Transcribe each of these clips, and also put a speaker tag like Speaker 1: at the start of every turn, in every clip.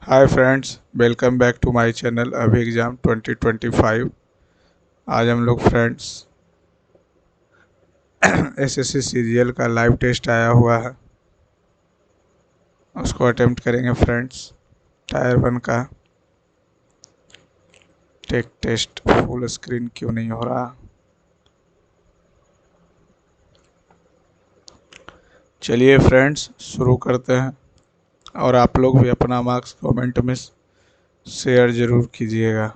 Speaker 1: Hi friends, welcome back to my channel अभी exam 2025। आज हम लोग फ्रेंड्स एसएससी सीरियल का लाइव टेस्ट आया हुआ है, उसको अटेम्प्ट करेंगे फ्रेंड्स। टायर 1 का टेक टेस्ट फुल स्क्रीन क्यों नहीं हो रहा। चलिए फ्रेंड्स शुरू करते हैं, और आप लोग भी अपना मार्क्स कमेंट में शेयर ज़रूर कीजिएगा।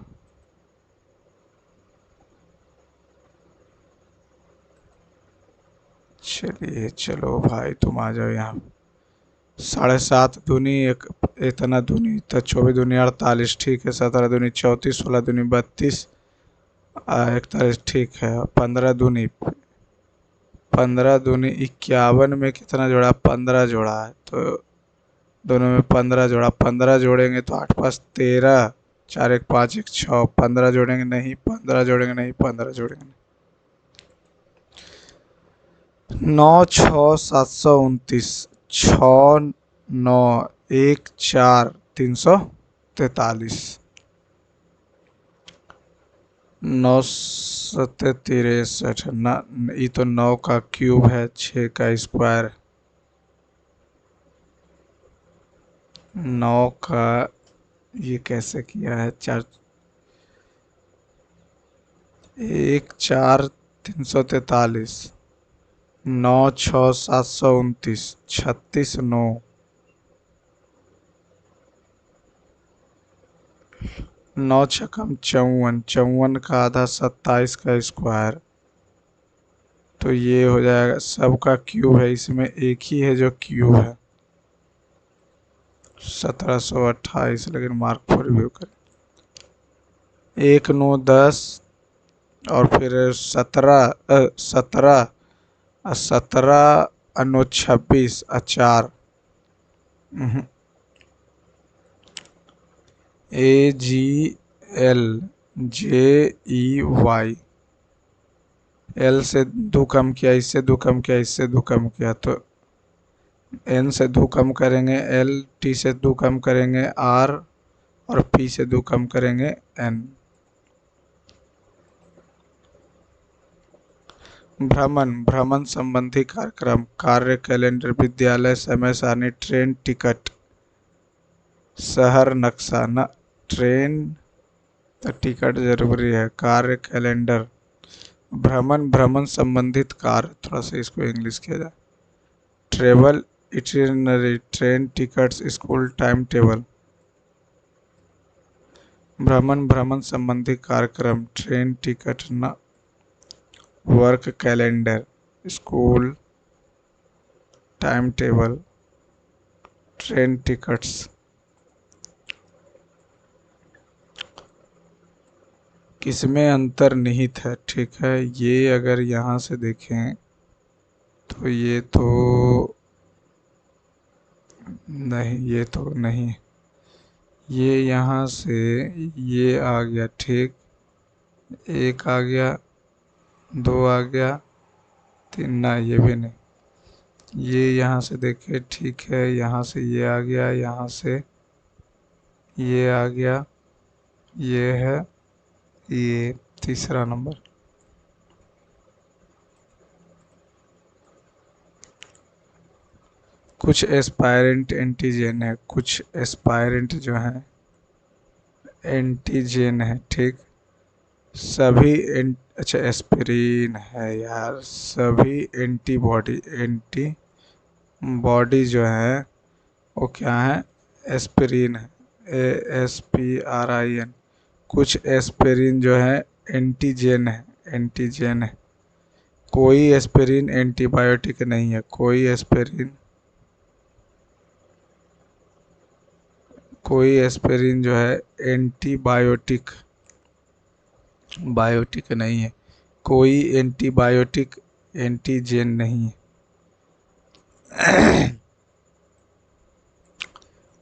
Speaker 1: चलिए चलो भाई, तुम आ जाओ यहाँ। 7.5 दूनी एक, इतना दूनी तो 24 दूनी 48, ठीक है। 17 दूनी 34, 16 दूनी 32, 41, ठीक है। 15 दूनी 51 में कितना जोड़ा? 15 जोड़ा है, तो दोनों में 15 जोड़ा। 15 जोड़ेंगे तो 8 5 13, 4 1 5 1 6। 15 जोड़ेंगे नहीं, 15 जोड़ेंगे नहीं, 15 जोड़ेंगे नहीं। 9 6 729, 6 9 1 4 343। 9 7 63 न, ये तो 9 का क्यूब है, 6 का स्क्वायर। 9 का ये कैसे किया है? 4 1 4 343, 9 6 729, 36 9। 9 छकम 54, 54 का आधा 27 का स्क्वायर, तो ये हो जाएगा। सबका क्यूब है, इसमें एक ही है जो क्यूब है, 1728। लेकिन मार्क फॉर रिव्यू करें। 1 9 10, और फिर 17 17 9 26 4। AGLJEY। एल से 2 कम किया, इससे 2 कम किया, इससे 2 कम किया, तो एन से 2 कम करेंगे एल, टी से 2 कम करेंगे आर, और पी से 2 कम करेंगे एन। भ्रमण भ्रमण संबंधी कार्यक्रम, कार्य, कैलेंडर, विद्यालय, समय सारणी, ट्रेन टिकट, शहर नक्शा। न ट्रेन तो टिकट जरूरी है, कार्य कैलेंडर, भ्रमण भ्रमण संबंधित कार्य। थोड़ा सा इसको इंग्लिश किया जाए। Travel itinerary, train tickets, school time table. भ्रमण भ्रमण संबंधी कार्यक्रम, ट्रेन टिकट न, work calendar, school time table, train tickets. किसमें अंतर्निहित है? ठीक है, ये अगर यहाँ से देखें तो ये तो नहीं, ये तो नहीं। ये यहाँ से ये आ गया, ठीक। एक आ गया, 2 आ गया, 3 ना, ये भी नहीं। ये यहाँ से देखे, ठीक है। यहाँ से ये आ गया, यहाँ से ये आ गया, ये है, ये तीसरा नंबर। कुछ एस्पायरेंट एंटीजन है, कुछ एस्पायरेंट जो है एंटीजन है, ठीक। सभी अच्छा एस्पिरिन है यार। सभी एंटीबॉडी, एंटी बॉडी जो है वो क्या है? एस्पिरिन है, ASPRIN। कुछ एस्पिरिन जो है एंटीजन है, एंटीजन है। कोई एस्पिरिन एंटीबायोटिक नहीं है। कोई एस्पिरिन जो है एंटीबायोटिक, बायोटिक नहीं है। कोई एंटीबायोटिक एंटीजन नहीं है।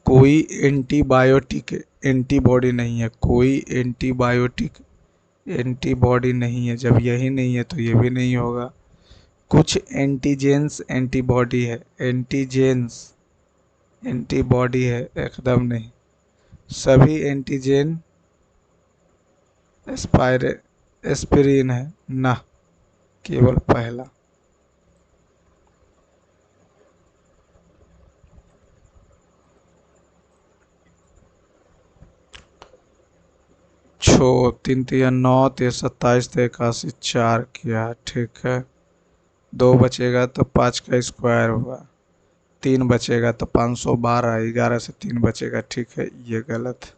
Speaker 1: कोई एंटीबायोटिक एंटीबॉडी नहीं है। कोई एंटीबायोटिक एंटीबॉडी नहीं है। जब यही नहीं है तो ये भी नहीं होगा। कुछ एंटीजेंस एंटीबॉडी है, एंटीजेंस एंटीबॉडी है, एकदम नहीं। सभी एंटीजन एस्पिरिन है ना, केवल पहला। छो 3 3 9 3 27 81 4 किया, ठीक है। 2 बचेगा तो 5 का स्क्वायर हुआ, 3 बचेगा तो 512, 11 से 3 बचेगा, ठीक है, ये गलत।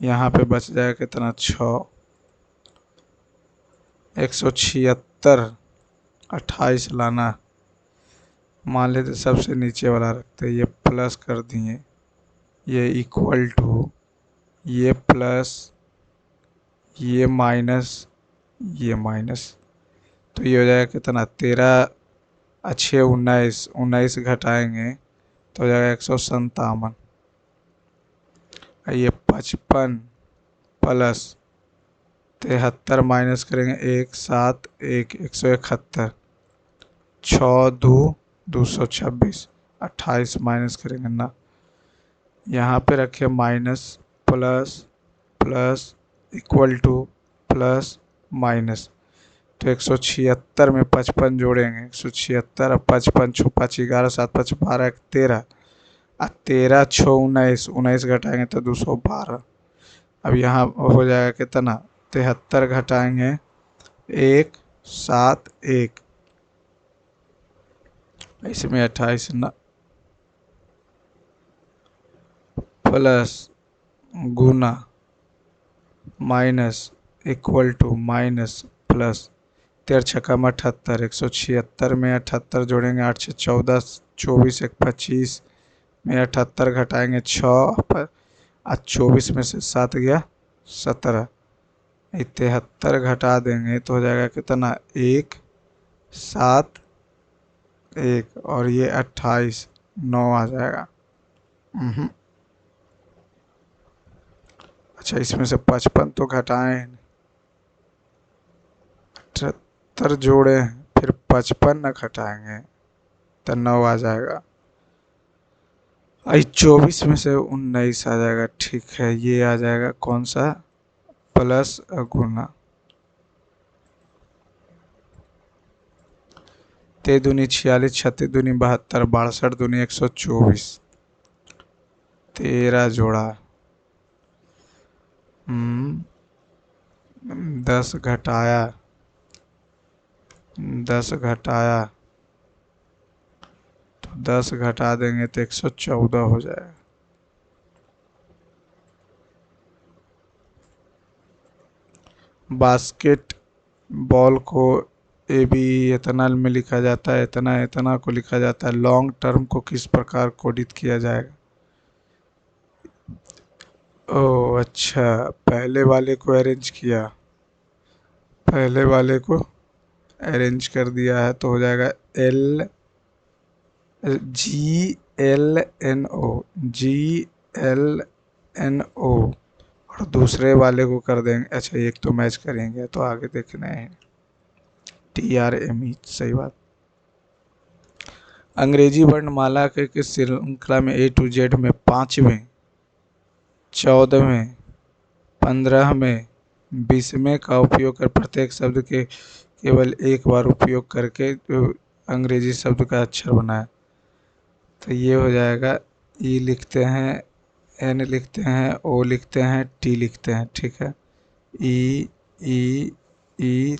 Speaker 1: यहाँ पे बच जाएगा कितना, 6, 176, 28 लाना। मान लेते सबसे नीचे वाला रखते, ये प्लस कर दिए, ये इक्वल टू, ये प्लस, ये माइनस, ये माइनस, तो ये हो जाएगा कितना, 13 अच्छे 19, 19 घटाएंगे तो हो जाएगा 157। ये 55 प्लस 73 माइनस करेंगे 1 7 1 171, 6 2 226, 28 माइनस करेंगे ना, यहाँ पे रखे minus, plus, plus, equal to, plus, minus, तो 176 में 55 जोड़ेंगे, 176 और 55, 6 5 11 7 5 12 13, 13 6 19, 19 घटाएंगे तो 212। अब यहाँ हो जाएगा कितना, 73 घटाएंगे 1 7 1, इसमें 28 ना, प्लस, गुना, minus, equal to, minus, plus, 13 छक्का में 78, 176 में 78 जोड़ेंगे, 8 से 14, 24 1 25 में 78 घटाएंगे 6 पर, आज 24 में से 7 गया 17, 73 घटा देंगे तो हो जाएगा कितना, 1 7 1, और ये 28 9 आ जाएगा। अच्छा, इसमें से 55 तो घटाएं, 78 जोड़े, फिर 55 न घटाएंगे तो 9 आ जाएगा। आई 24 में से 19 आ जाएगा, ठीक है, ये आ जाएगा कौन सा, प्लस गुना। 3 दूनी 46, 36 दूनी 72, 62 दूनी 124, 13 जोड़ा, 10 घटाया, 10 घटाया तो 10 घटा देंगे तो 114 हो जाएगा। बास्केट बॉल को ए बी एथेनॉल में लिखा जाता है, इतना इतना को लिखा जाता है, लॉन्ग टर्म को किस प्रकार कोडित किया जाएगा। ओह अच्छा, पहले वाले को अरेंज किया, पहले वाले को अरेंज कर दिया है तो हो जाएगा GLNO, GLNO, और दूसरे वाले को कर देंगे, अच्छा एक तो मैच करेंगे तो आगे देखना है, TRME, सही बात। अंग्रेजी वर्णमाला के श्रृंखला में A to Z में 5वें, 14वें, 15वें, 20वें का उपयोग कर प्रत्येक शब्द के केवल एक बार उपयोग करके अंग्रेजी शब्द का अक्षर बनाए, तो ये हो जाएगा, ई लिखते हैं, एन लिखते हैं, ओ लिखते हैं, टी लिखते हैं, ठीक है, E E E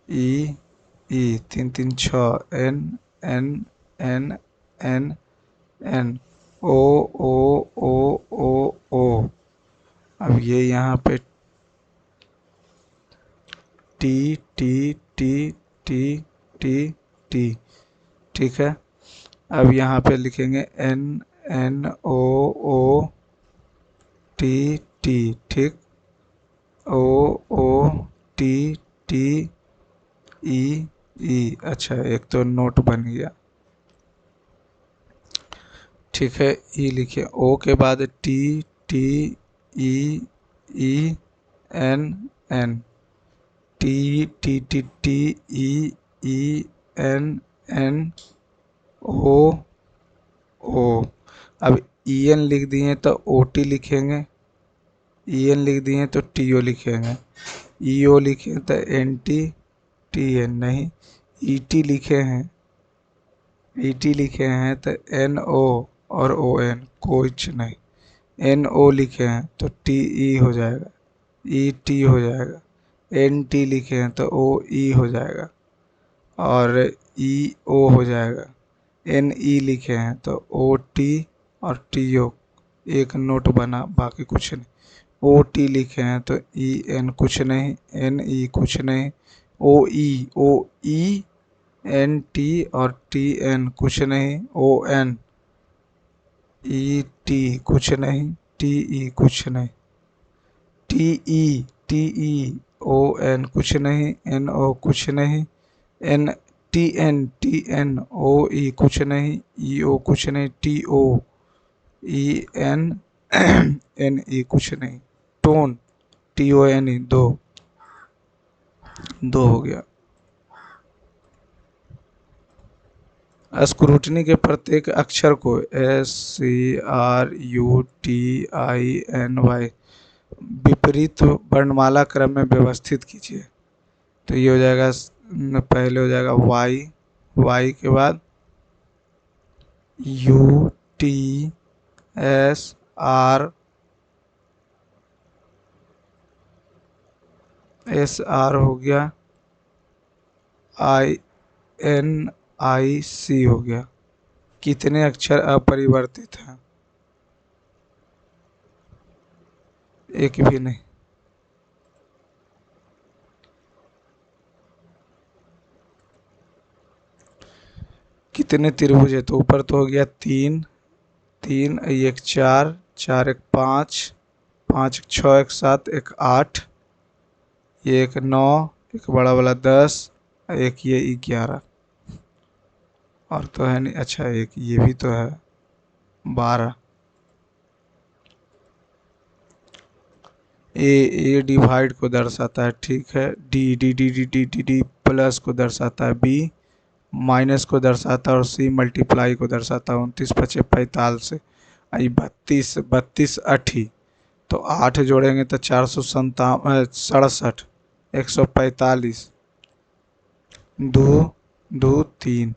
Speaker 1: E E 3 3 6, N N N N N, O O O O O, अब ये यहाँ पे T T T T T T, ठीक है। अब यहाँ पे लिखेंगे N N O O T T, ठीक, O O T T E ई, अच्छा एक तो नोट बन गया, ठीक है, ई लिखिए, ओ के बाद T T E E N N, T T T T E E N N O O. अब ई एन लिख दिए तो ओ टी लिखेंगे, ई एन लिख दिए तो टी ओ लिखेंगे, ई ओ लिखे तो एन टी टी एन नहीं, ई टी लिखे हैं, ई टी लिखे हैं तो एन ओ और ओ एन कुछ नहीं, एन ओ लिखे हैं तो टी ई हो जाएगा, ई टी हो जाएगा, एन टी लिखे हैं तो ओ ई हो जाएगा और ई ओ हो जाएगा, एन ई लिखे हैं तो ओ टी और टी ओ एक नोट बना, बाकी कुछ नहीं। ओ टी लिखे हैं तो ई एन कुछ नहीं, एन ई कुछ नहीं, ओ ई एन टी और टी एन कुछ नहीं, ओ एन ई टी कुछ नहीं, टी ई कुछ नहीं, टी ई ओ एन कुछ नहीं, एन ओ कुछ नहीं, एन टी एन ओ ई कुछ नहीं, ई ओ कुछ नहीं, टी ओ ई एन एन ई कुछ नहीं, tone T O N E दो, दो हो गया। स्क्रूटनी के प्रत्येक अक्षर को S C R U T I N Y विपरीत वर्णमाला क्रम में व्यवस्थित कीजिए। तो ये हो जाएगा, पहले हो जाएगा वाई, वाई के बाद U T S R, S R हो गया, आई एन आई सी हो गया। कितने अक्षर अपरिवर्तित हैं? एक भी नहीं। कितने त्रिभुज है? तो ऊपर तो हो गया तीन, तीन एक चार, चार एक पाँच, पाँच एक छः, एक सात, एक आठ, ये एक नौ, एक बड़ा वाला 10, एक ये 11, और तो है नहीं, अच्छा एक ये भी तो है 12। ए डिवाइड को दर्शाता है, ठीक है। D D D D D D D plus को दर्शाता है, बी माइनस को दर्शाता है और सी मल्टीप्लाई को दर्शाता है। 29 पचे 45 से आई 32, 32 अठी, तो 8 जोड़ेंगे तो 467, 145, दो दो तीन,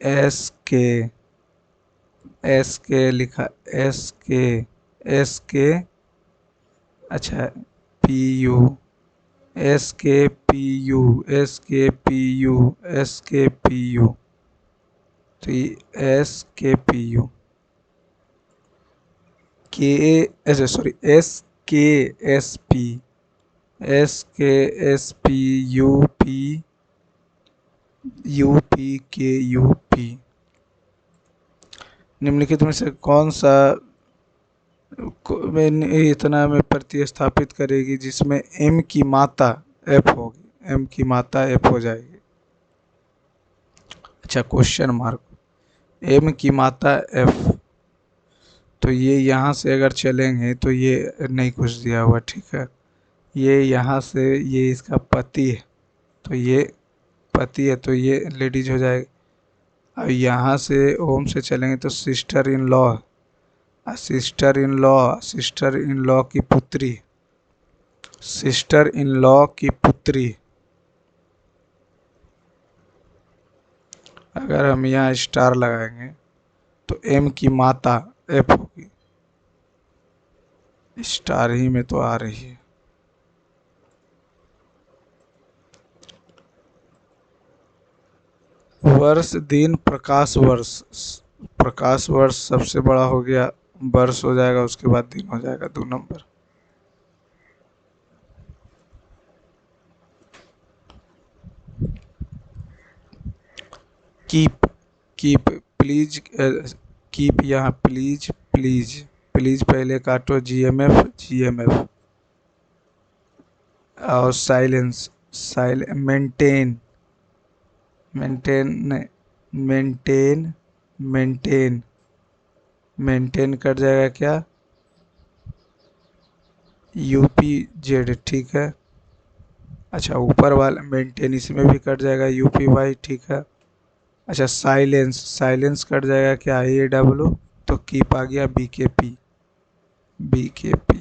Speaker 1: एस के, एस के लिखा, एस के, एस के, अच्छा पी यू, एस के पी यू, एस के पी यू, एस के पी यू, तो ये एस के पी यू, के एस सॉरी एस के एस पी, एस के S P U P, U P के यू पी। निम्नलिखित में से कौन सा इतना में प्रतिस्थापित करेगी जिसमें एम की मात्रा एफ होगी, एम की मात्रा एफ हो जाएगी। अच्छा क्वेश्चन मार्क, एम की मात्रा एफ, तो ये यहाँ से अगर चलेंगे तो ये नहीं कुछ दिया हुआ, ठीक है। ये यहाँ से ये इसका पति है, तो ये पति है तो ये लेडीज हो जाएगी। अब यहाँ से ओम से चलेंगे तो sister in law, sister in law, sister in law की पुत्री, सिस्टर इन लॉ की पुत्री। अगर हम यहाँ स्टार लगाएंगे तो एम की माता एफ होगी, स्टार ही में तो आ रही है। वर्ष दिन प्रकाश वर्ष, प्रकाश वर्ष सबसे बड़ा हो गया, वर्ष हो जाएगा, उसके बाद दिन हो जाएगा 2 number. Keep, keep please, keep यहाँ प्लीज, प्लीज प्लीज पहले काटो, जीएमएफ जीएमएफ, और silence, maintain, maintain maintain, maintain, maintain cut जाएगा क्या, यूपी जेड, ठीक है। अच्छा ऊपर वाला मेंटेन इसमें भी कट जाएगा UPY, ठीक है। अच्छा साइलेंस, साइलेंस कट जाएगा क्या AW, तो कीप आ गया BKP, BKP।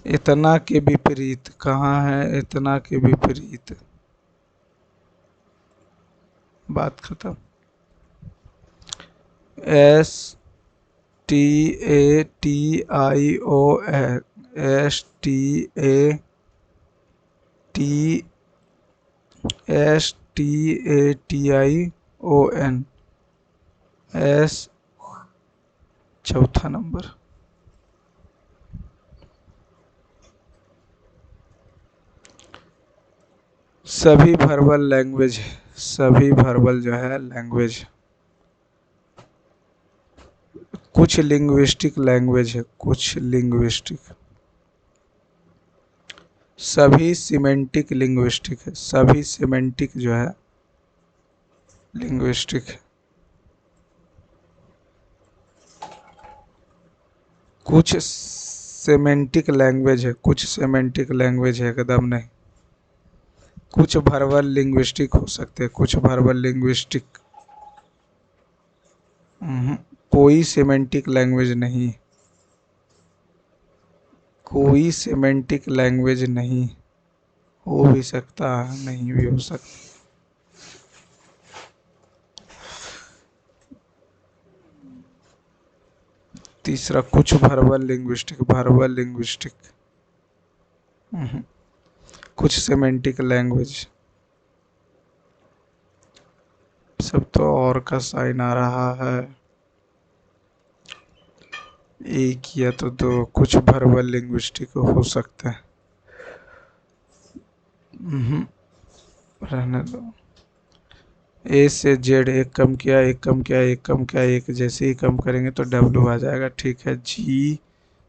Speaker 1: इतना के विपरीत कहाँ है, इतना के विपरीत, बात खत्म। STATION, STATION, एस, चौथा नंबर। सभी वर्बल लैंग्वेज, सभी वर्बल जो है लैंग्वेज, कुछ लिंग्विस्टिक लैंग्वेज है, कुछ लिंग्विस्टिक, सभी सिमेंटिक लिंग्विस्टिक है, सभी सिमेंटिक जो है लिंग्विस्टिक है। कुछ सेमेंटिक लैंग्वेज है, कुछ सेमेंटिक लैंग्वेज है, एकदम नहीं। कुछ वर्बल लिंग्विस्टिक हो सकते हैं, कुछ वर्बल लिंग्विस्टिक, कोई सेमेंटिक लैंग्वेज नहीं, कोई सेमेंटिक लैंग्वेज नहीं। हो भी सकता है, नहीं भी हो सकता। तीसरा कुछ वर्बल लिंग्विस्टिक, वर्बल लिंग्विस्टिक, कुछ सेमेंटिक लैंग्वेज, सब तो और का साइन आ रहा है। एक या तो दो, कुछ वर्बल लिंग्विस्टिक हो सकते हैं। रहने दो। ए से जेड, एक कम किया, एक कम किया, एक कम किया, एक जैसे ही कम करेंगे तो W आ जाएगा, ठीक है। G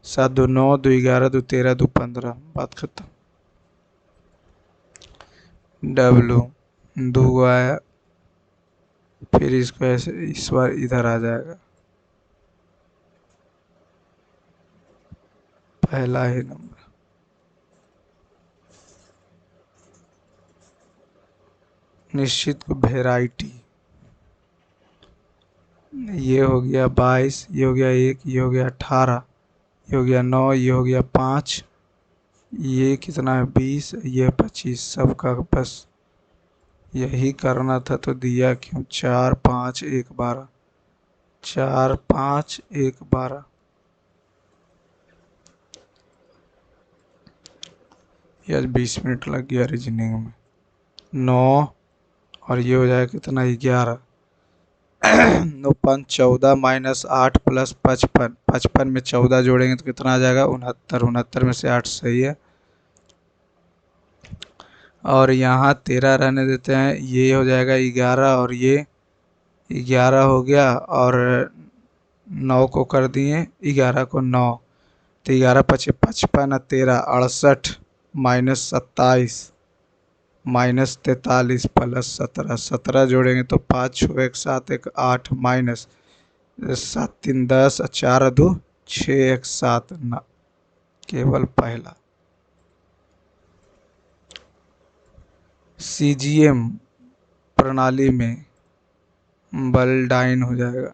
Speaker 1: 7 2 9 2 11 2 13 2 15, बात खत्म। W दो आया, फिर इसको ऐसे इस बार इधर आ जाएगा, पहला ही नंबर। निश्चित वेराइटी, ये हो गया 22, ये हो गया 1, ये हो गया 18, ये हो गया 9, ये हो गया 5, ये कितना है 20, ये 25, सबका बस यही करना था तो दिया क्यों। 4 5 1 12, 4 5 1 12, ये आज 20 मिनट लग गया रीजनिंग में। 9 और ये हो जाएगा कितना 11, 9 5 14 माइनस 8 प्लस 55, 55 में 14 जोड़ेंगे तो कितना आ जाएगा 69, 69 में से 8 सही है। और यहाँ 13 रहने देते हैं, ये हो जाएगा 11 और ये 11 हो गया, और 9 को कर दिए 11 को 9, तो 11 पचे 55 13 68 माइनस 27 माइनस 43 प्लस 17, 17 जोड़ेंगे तो 5 6 1 7 1 8 माइनस 7 3 10 4 2 6 1 7 9, केवल पहला। CGM प्रणाली में बलडाइन हो जाएगा।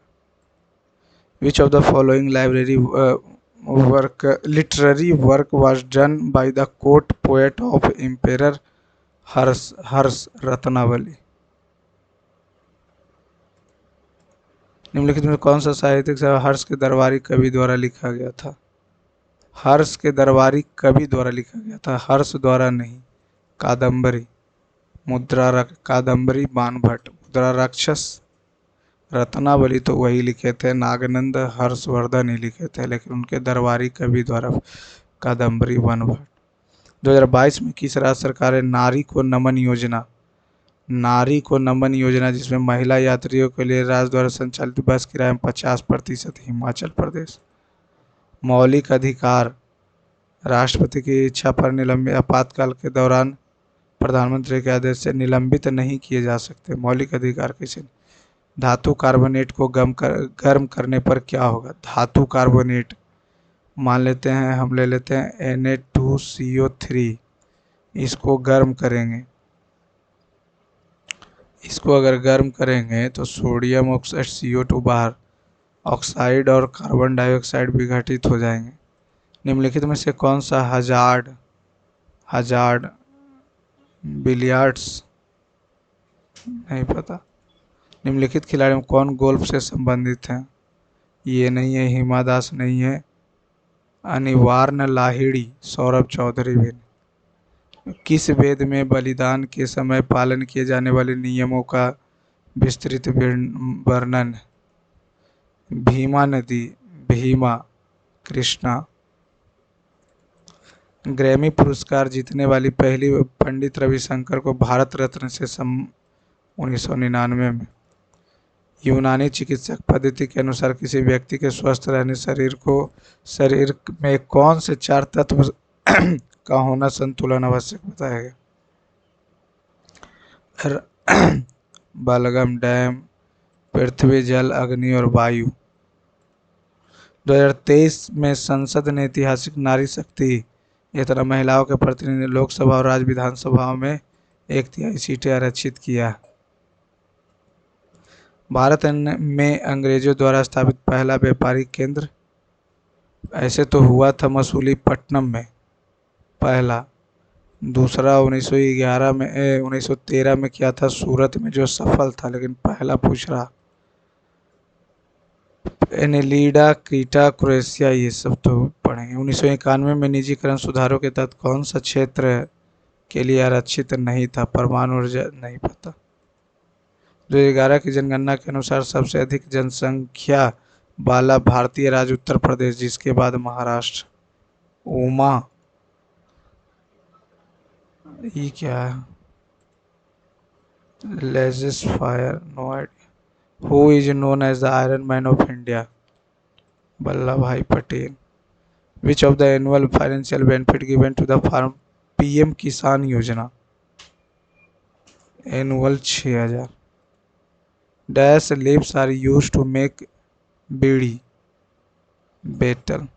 Speaker 1: Which of the following library work literary work was done by the court poet of emperor Harsha, Harsha Ratnavali. निम्नलिखित में कौन सा साहित्यिक से हर्ष के दरबारी कवि द्वारा लिखा गया था। हर्ष के दरबारी कवि द्वारा लिखा गया था, हर्ष द्वारा नहीं। कादम्बरी, कादम्बरी बाणभट्ट, मुद्रा राक्षस, रत्नावली तो वही लिखे थे, नागनंद हर्षवर्धन ही लिखे थे, लेकिन उनके दरबारी कवि द्वारा कादम्बरी बाणभट्ट। 2022 में किस राज्य सरकार ने नारी को नमन योजना, नारी को नमन योजना जिसमें महिला यात्रियों के लिए राज्य द्वारा संचालित बस किराए में 50%, हिमाचल प्रदेश। मौलिक अधिकार, राष्ट्रपति की इच्छा पर निलंबित आपातकाल के दौरान प्रधानमंत्री के आदेश से निलंबित नहीं किए जा सकते। मौलिक अधिकार किसे। धातु कार्बोनेट को गर्म करने पर क्या होगा। धातु कार्बोनेट मान लेते हैं हम ले लेते हैं Na2CO3, इसको गर्म करेंगे। इसको अगर गर्म करेंगे तो सोडियम ऑक्साइड CO2 बाहर, ऑक्साइड और कार्बन डाइऑक्साइड विघटित हो जाएंगे। निम्नलिखित में से कौन सा हजार्ड हजार्ड बिलियर्ड्स नहीं पता। निम्नलिखित खिलाड़ी में कौन गोल्फ से संबंधित हैं? ये नहीं है, हिमा दास नहीं है, अनिवार्य लाहिड़ी, सौरभ चौधरी भी नहीं। किस वेद में बलिदान के समय पालन किए जाने वाले नियमों का विस्तृत वर्णन? भीमा नदी, भीमा, कृष्णा। ग्रैमी पुरस्कार जीतने वाली पहली पंडित रविशंकर को भारत रत्न से 1999 में। यूनानी चिकित्सक पद्धति के अनुसार किसी व्यक्ति के स्वस्थ रहने शरीर में कौन से 4 तत्व का होना संतुलन आवश्यक बताया गया? बलगम, डैम, पृथ्वी, जल, अग्नि और वायु। 2023 में संसद ने ऐतिहासिक नारी शक्ति तरह महिलाओं के प्रतिनिधि लोकसभा और राज्य विधानसभाओं में 1/3 सीटें आरक्षित किया। भारत में अंग्रेजों द्वारा स्थापित पहला व्यापारिक केंद्र? ऐसे तो हुआ था मसूलीपट्टनम में पहला। दूसरा 1913 में किया था सूरत में, जो सफल था, लेकिन पहला पूछ रहा। एनेलिडा, क्रीटा, क्रोएशिया, ये सब तो पढ़ेंगे। 1991 में निजीकरण सुधारों के तहत कौन सा क्षेत्र के लिए आरक्षित नहीं था? परमाणु ऊर्जा नहीं पता। 2011 की जनगणना के अनुसार सबसे अधिक जनसंख्या वाला भारतीय राज्य उत्तर प्रदेश, जिसके बाद महाराष्ट्र। उमा, ये क्या है? Laissez faire, no idea. Who is known as the Iron Man of India? Vallabhbhai Patel. Which of the annual financial benefit given to the farm? PM Kisan योजना। Annual 6000। Dash leaves are used to make bidi, betel।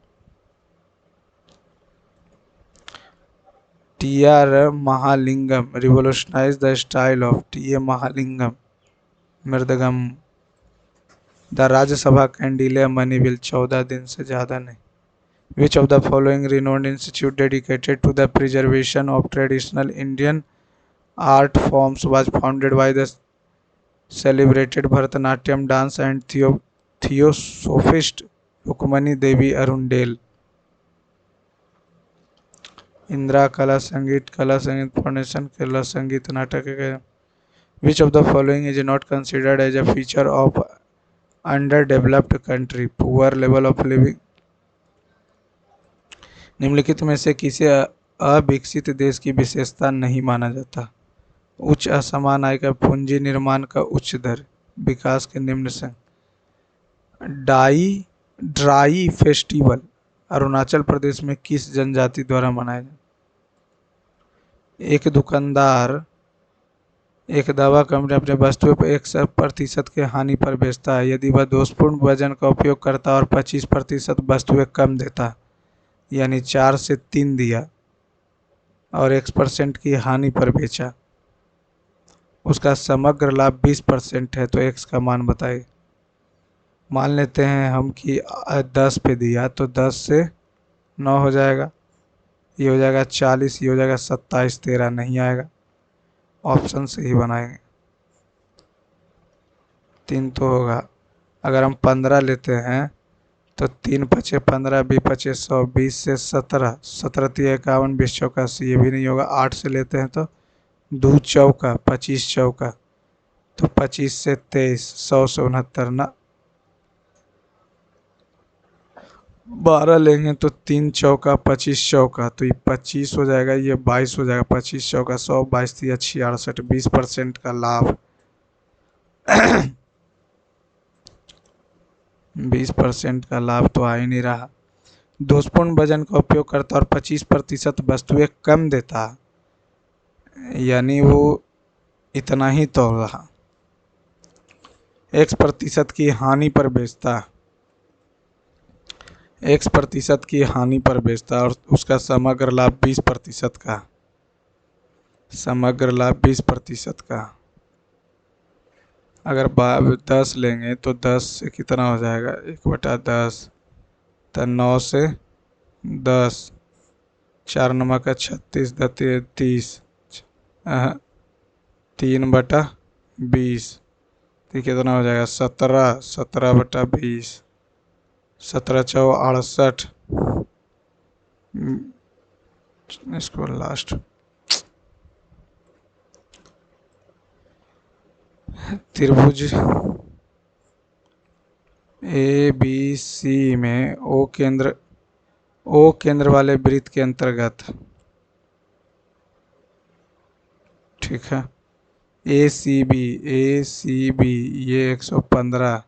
Speaker 1: T.R. Mahalingam revolutionized the style of T.A. Mahalingam, mridangam. The Rajya Sabha can delay money bill 14 दिन से ज़्यादा नहीं। Which of the following renowned institute dedicated to the preservation of traditional Indian art forms was founded by the celebrated Bharatanatyam dance and theosophist Rukmani Devi Arundel? Indira कला संगीत foundation, Kerala संगीत नाटक। Which of the following is not considered as a feature of underdeveloped country? Poor level of living। निम्नलिखित में से किसे अविकसित देश की विशेषता नहीं माना जाता? उच्च असमान आय का, पूंजी निर्माण का उच्च दर, विकास के निम्न संघ। ड्राई फेस्टिवल अरुणाचल प्रदेश में किस जनजाति द्वारा मनाया जाता? एक दुकानदार एक दवा कंपनी अपने वस्तुओं पर 1% के हानि पर बेचता है यदि वह दोषपूर्ण वजन का उपयोग करता और 25% वस्तुएं कम देता, यानी 4 से 3 दिया और 1% की हानि पर बेचा, उसका समग्र लाभ 20% है, तो x का मान बताइए। मान लेते हैं हम कि 10 पे दिया तो 10 से 9 हो जाएगा, ये हो जाएगा 40, ये हो जाएगा 27, 13 नहीं आएगा, ऑप्शन से ही बनाएंगे। 3 तो होगा। अगर हम 15 लेते हैं तो 3 पचे 15, 20 पचे 100, 20 से 17, 17 3 51, 20 चौका 80, ये भी नहीं होगा। 8 से लेते हैं तो 2 चौका 25 चौका, तो 25 से 23, 100 से 69 ना। 12 लेंगे तो 3 चौका 25 चौका, तो ये 25 हो जाएगा, ये 22 हो जाएगा। 25 चौका 100, 22 3 66, 20% का लाभ। 20% का लाभ तो आ ही नहीं रहा। दोषपूर्ण वजन का उपयोग करता और 25% वस्तुएं कम देता, यानी वो इतना ही तोल रहा। 1% की हानि पर बेचता। x% की हानि पर बेचता और उसका समग्र लाभ 20% का, समग्र लाभ 20% का। अगर 10 लेंगे तो 10 से कितना हो जाएगा, 1/10, तो 9 से 10, 4 नंबर का 36, 30, 3/20, तो कितना हो जाएगा 17, 17/20, 17×4 68। इसको लास्ट त्रिभुज ABC में O केंद्र वाले वृत्त के अंतर्गत, ठीक है, ACB ये 115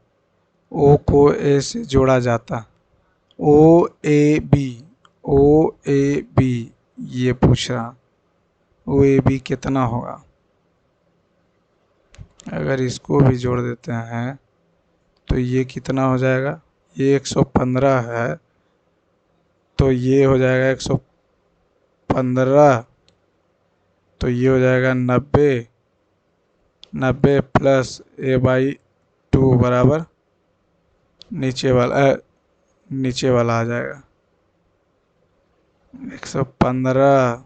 Speaker 1: O को A से जोड़ा जाता, OAB ये पूछ रहा, OAB कितना होगा। अगर इसको भी जोड़ देते हैं तो ये कितना हो जाएगा, ये 115 है तो ये हो जाएगा 115, तो ये हो जाएगा 90 प्लस A/2 बराबर नीचे वाला आ जाएगा 115,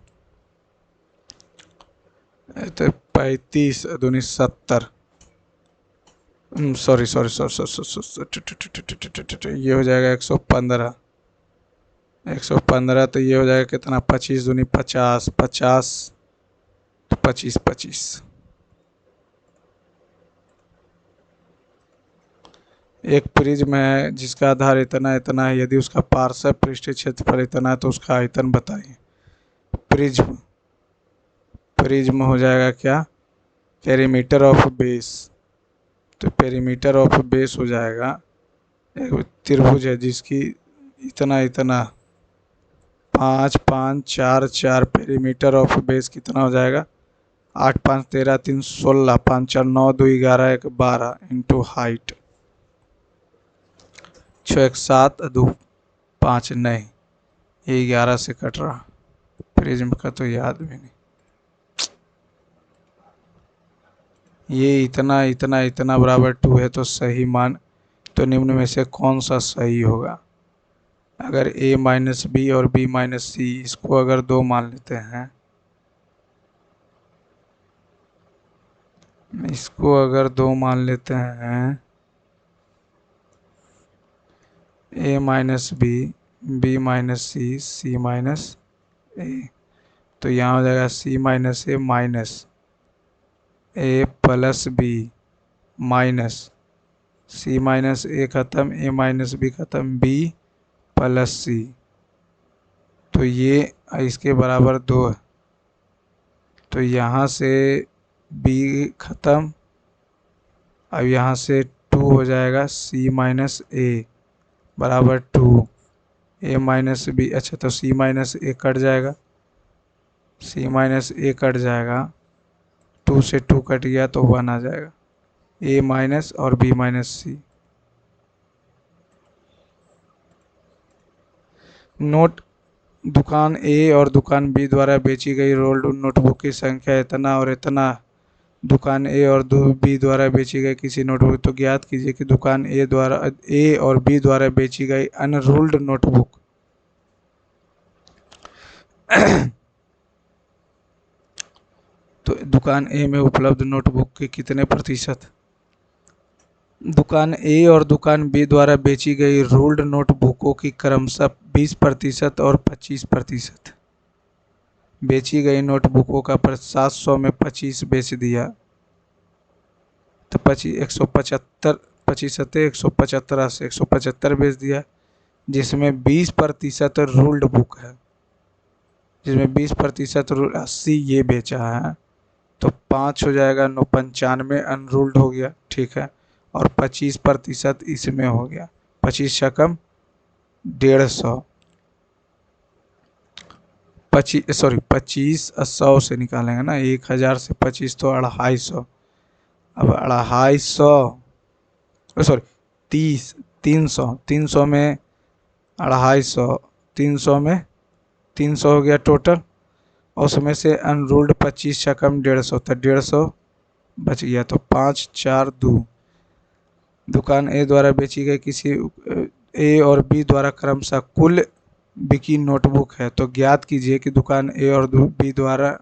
Speaker 1: तो 35 दूनी 70, सॉरी, ये हो जाएगा 115, तो ये हो जाएगा कितना, 25 दूनी 50, 50, तो 25। एक प्रिज्म है जिसका आधार इतना इतना है, यदि उसका पार्श्व पृष्ठीय क्षेत्रफल इतना है तो उसका आयतन बताइए। प्रिज्म हो जाएगा क्या, पेरीमीटर ऑफ बेस, तो पेरीमीटर ऑफ बेस हो जाएगा, एक त्रिभुज है जिसकी इतना 5, 5, 4, 4, पेरीमीटर ऑफ बेस कितना हो जाएगा, 8, 5, 13, 3, 16, 5, 4, 9, 2, 11, 1, 12 इंटू हाइट, 6, 1, 7, 2, 5, नहीं ये 11 से कट रहा, प्रिज्म का तो याद भी नहीं। ये इतना बराबर 2 है तो सही मान, तो निम्न में से कौन सा सही होगा। अगर A-B और B-C इसको अगर 2 मान लेते हैं, इसको अगर 2 मान लेते हैं, A-B, B-C, C-A, तो यहाँ हो जाएगा C-A minus A plus B minus C-A खत्म, A-B खत्म, B प्लस C, तो ये इसके बराबर 2 है, तो यहाँ से B खत्म, अब यहाँ से 2 हो जाएगा, C-A बराबर 2, A-B, अच्छा तो C-A कट जाएगा, C-A कट जाएगा, 2 से 2 कट गया तो 1 आ जाएगा, A माइनस और B-C। नोट, दुकान A और दुकान B द्वारा बेची गई रोल्ड नोटबुक की संख्या इतना और इतना, दुकान A और B द्वारा बेची गई किसी नोटबुक, तो ज्ञात कीजिए कि दुकान A और B द्वारा बेची गई अनरूल्ड नोटबुक तो दुकान A में उपलब्ध नोटबुक के कितने प्रतिशत, दुकान A और दुकान B द्वारा बेची गई रूल्ड नोटबुकों की क्रमशः 20% और 25%। बेची गई नोटबुकों का 700 में 25 बेच दिया, तो 175, 175 से 175 बेच दिया, जिसमें 20% रूल्ड बुक है, जिसमें 20% रूल 80 ये बेचा है, तो 5 हो जाएगा, 95 अनरूल्ड हो गया, ठीक है, और 25% इसमें हो गया, 25 शकम 150, 25 100 से निकालेंगे ना, 1000 से 25 तो 250, अब 250, सॉरी 300 में 250, 300 में 300 हो गया टोटल, और उसमें से अनरूल्ड 25 कम 150, तो 150 बच गया। तो 5 4 2। दुकान ए द्वारा बेची गई किसी ए और बी द्वारा क्रमशः कुल बिकी नोटबुक है, तो ज्ञात कीजिए कि दुकान ए और बी द्वारा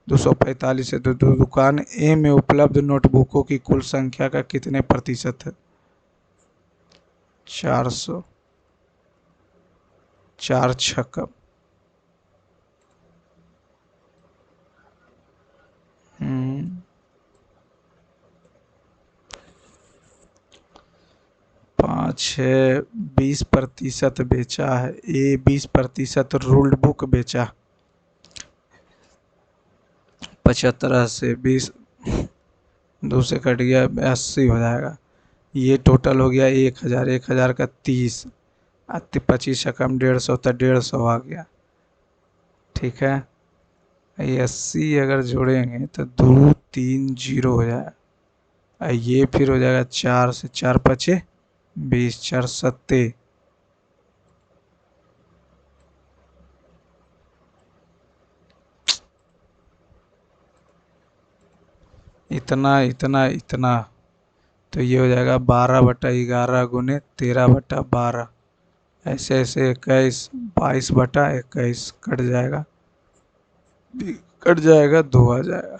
Speaker 1: 245 है, तो दुकान ए में उपलब्ध नोटबुकों की कुल संख्या का कितने प्रतिशत है? 400, 4 छक्का। 20% बेचा है ए, 20% रूल्ड बुक बेचा। 75 से 20, 2 से कट गया, 80 हो जाएगा। ये टोटल हो गया 1000, 1000 का 30, 25 कम 150, तो 150 आ गया। ठीक है, ये 80 अगर जोड़ेंगे तो 2 3 0 हो जाएगा। ये फिर हो जाएगा 4 से 4 पचे 20, 4 सत्ते, इतना इतना इतना, तो ये हो जाएगा 12/11 गुने 13/12, ऐसे ऐसे 21, 22/21 कट जाएगा, कट जाएगा, 2 आ जाएगा।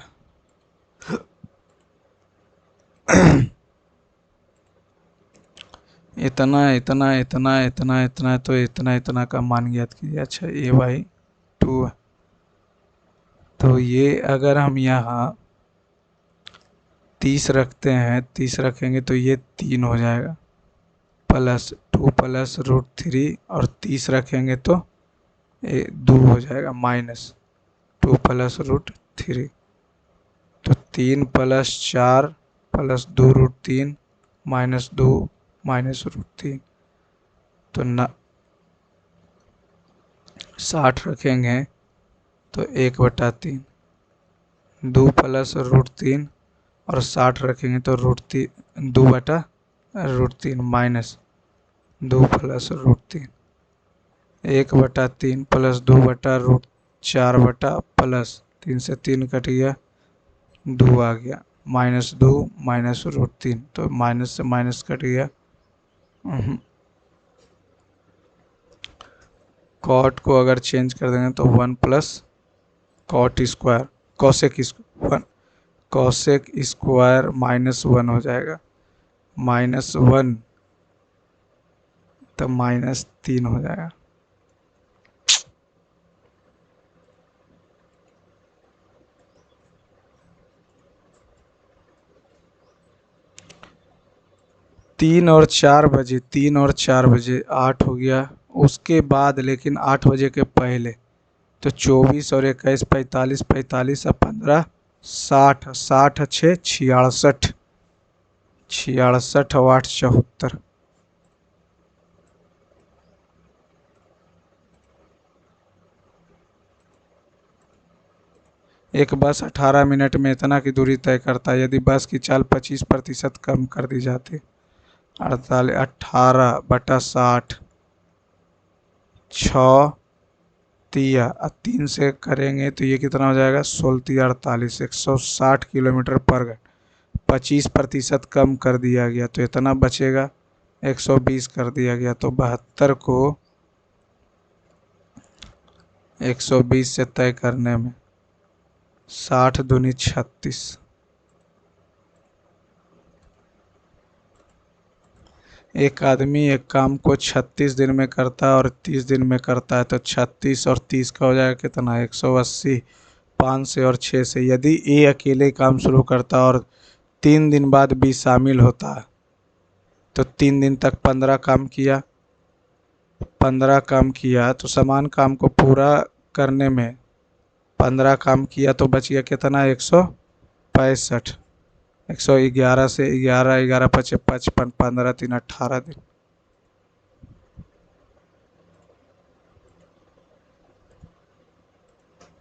Speaker 1: इतना इतना इतना इतना इतना, तो इतना इतना का मान ज्ञात कीजिए। अच्छा ए बाई 2, तो ये अगर हम यहाँ 30 रखते हैं, 30 रखेंगे तो ये 3 हो जाएगा, प्लस 2 प्लस √3, और 30 रखेंगे तो 2 हो जाएगा, माइनस 2 प्लस √3, तो 3 प्लस 4 प्लस 2√3 माइनस 2 माइनस √3, तो 60 रखेंगे तो 1/3, 2 प्लस √3 और 60 रखेंगे तो √3, 2/√3 माइनस 2 प्लस √3, 1/3 प्लस 2/√4 प्लस 3 से 3 कट गया, 2 आ गया, माइनस 2 माइनस √3, तो माइनस से माइनस कट गया। कॉट को अगर चेंज कर देंगे तो 1 plus cot square, cosec square -1 हो जाएगा, -1, तो -3 हो जाएगा। तीन और चार बजे 8 हो गया, उसके बाद लेकिन 8 बजे के पहले, तो 24 और 21 45, 45 और 15 60, 60 6 66, 66 और 8 74। एक बस 18 मिनट में इतना की दूरी तय करता है, यदि बस की चाल 25% कम कर दी जाती। 48, 18/60, 6 तिया 3 से करेंगे तो ये कितना हो जाएगा, 16 48, 160 किलोमीटर पर घंटा। 25% कम कर दिया गया तो इतना बचेगा, 120 कर दिया गया, तो 72 को 120 से तय करने में 60 दूनी 36। एक आदमी एक काम को 36 दिन में करता है और 30 दिन में करता है, तो 36 और 30 का हो जाएगा कितना, 180, 5 से और 6 से। यदि ए अकेले काम शुरू करता और 3 दिन बाद बी शामिल होता है, तो 3 दिन तक 15 काम किया, तो समान काम को पूरा करने में 15 काम किया, तो बच गया कितना, 165। 111 से 11, 11 पचे 55, 15 3 18 दिन।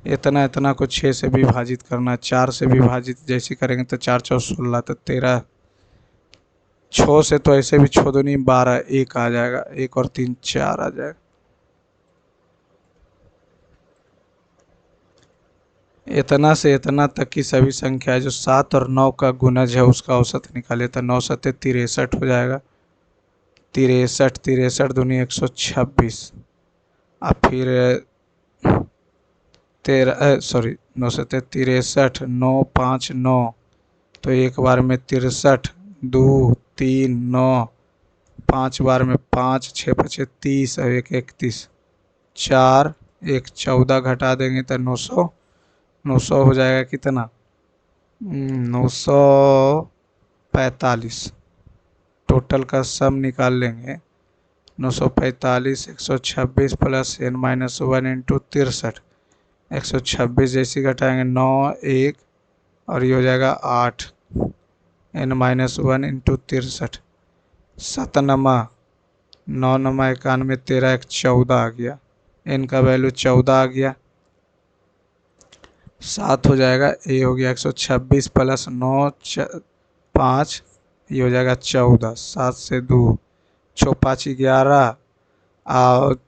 Speaker 1: इतना इतना को 6 से विभाजित करना, 4 से विभाजित जैसे करेंगे तो 4 4 16, तो 13 छः से तो ऐसे भी छः दूनी 12, एक आ जाएगा, एक और 3 4 आ जाएगा। इतना से इतना तक की सभी संख्याएं जो 7 और 9 का गुणज है उसका औसत निकाले तो 9 सत्ते 63 हो जाएगा। 63, 63 दूनी 126। अब फिर 9 सत्ते 63, 9 5 9, तो एक बार में 63, 2 3 9, 5 बार में 5, 6 पचे 30 और 1 31, 4 1 14 घटा देंगे तो 900, 900 हो जाएगा कितना? 945। टोटल का सम निकाल लेंगे। 945 126 प्लस n-1 इंटू 63, 126 जैसी घटाएंगे 9 1 और ये हो जाएगा 8, n-1 इंटू 63, 7 नमा 9 नमा 91, 13 1 14 आ गया। n का वैल्यू 14 आ गया। 7 हो जाएगा, ए हो गया 126 प्लस 9 5, ये हो जाएगा 14, 7 से 2 6 5 11 और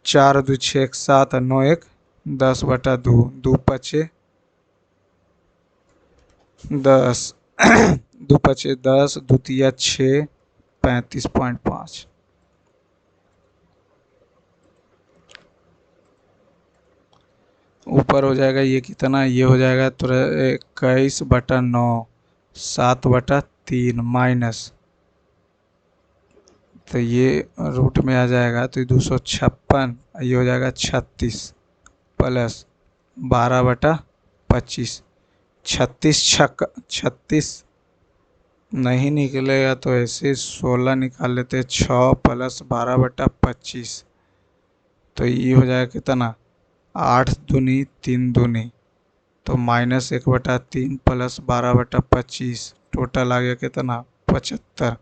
Speaker 1: 4 2 6 1 7 9 1 10 बटा 2, 2 पचे 10, 2 पचे 10, द्वितीय 6, 35.5। ऊपर हो जाएगा ये कितना, ये हो जाएगा तो 21/9, 7/3 माइनस, तो ये रूट में आ जाएगा तो 256, ये हो जाएगा 36 प्लस 12/25। 36 नहीं निकलेगा तो ऐसे 16 निकाल लेते, 6 प्लस 12/25, तो ये हो जाएगा कितना, 8 दूनी 3 दूनी, तो -1/3 प्लस 12/25, टोटल आ गया कितना 75।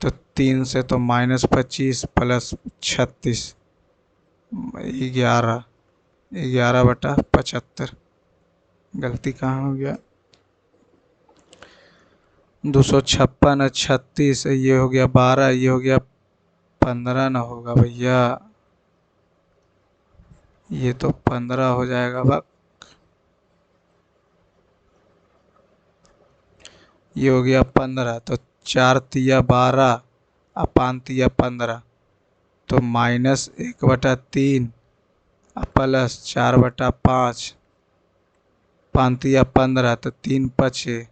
Speaker 1: तो 3 से तो -25 प्लस 36, 11, 11/75। गलती कहाँ हो गया, 256 36, ये हो गया 12, ये हो गया 15 ना होगा भैया, ये तो 15 हो जाएगा बा, ये हो गया 15, तो 4 तिया 12 और 5 तिया 15, तो -1/3 प्लस 4/5, 5 तिया 15, तो 3 पचे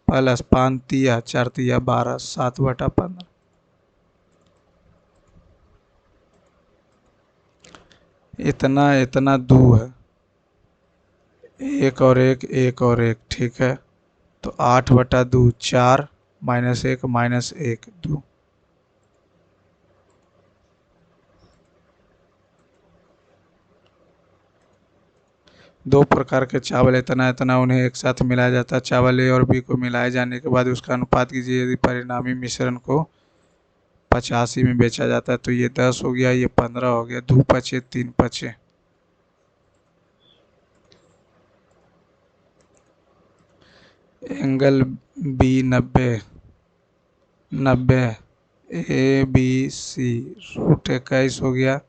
Speaker 1: प्लस 5 तिया 4 तिया 12, 7/15। इतना इतना 2 है, एक और एक, एक और एक, ठीक है, तो 8/2 4, -1 -1 2। दो प्रकार के चावल इतना इतना उन्हें एक साथ मिलाया जाता है। चावल ए और बी को मिलाए जाने के बाद उसका अनुपात कीजिए, यदि परिणामी मिश्रण को 85 में बेचा जाता है तो ये 10 हो गया, ये 15 हो गया, 2 पचे 3 पचे। Angle B 90, 90 A B C, √21 हो गया,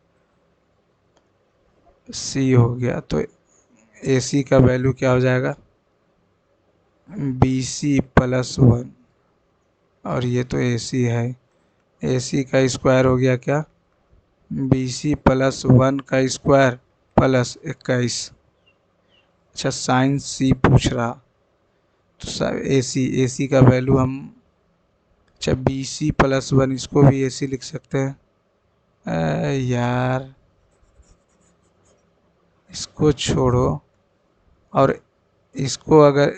Speaker 1: सी हो गया, तो ए सी का वैल्यू क्या हो जाएगा, बी सी प्लस 1, और ये तो ए सी है, ए सी का स्क्वायर हो गया क्या, बी सी प्लस 1 का स्क्वायर प्लस 21। अच्छा साइन सी पूछ रहा, तो सर ए सी का वैल्यू हम, अच्छा बी सी प्लस 1 इसको भी ए सी लिख सकते हैं। यार इसको छोड़ो, और इसको अगर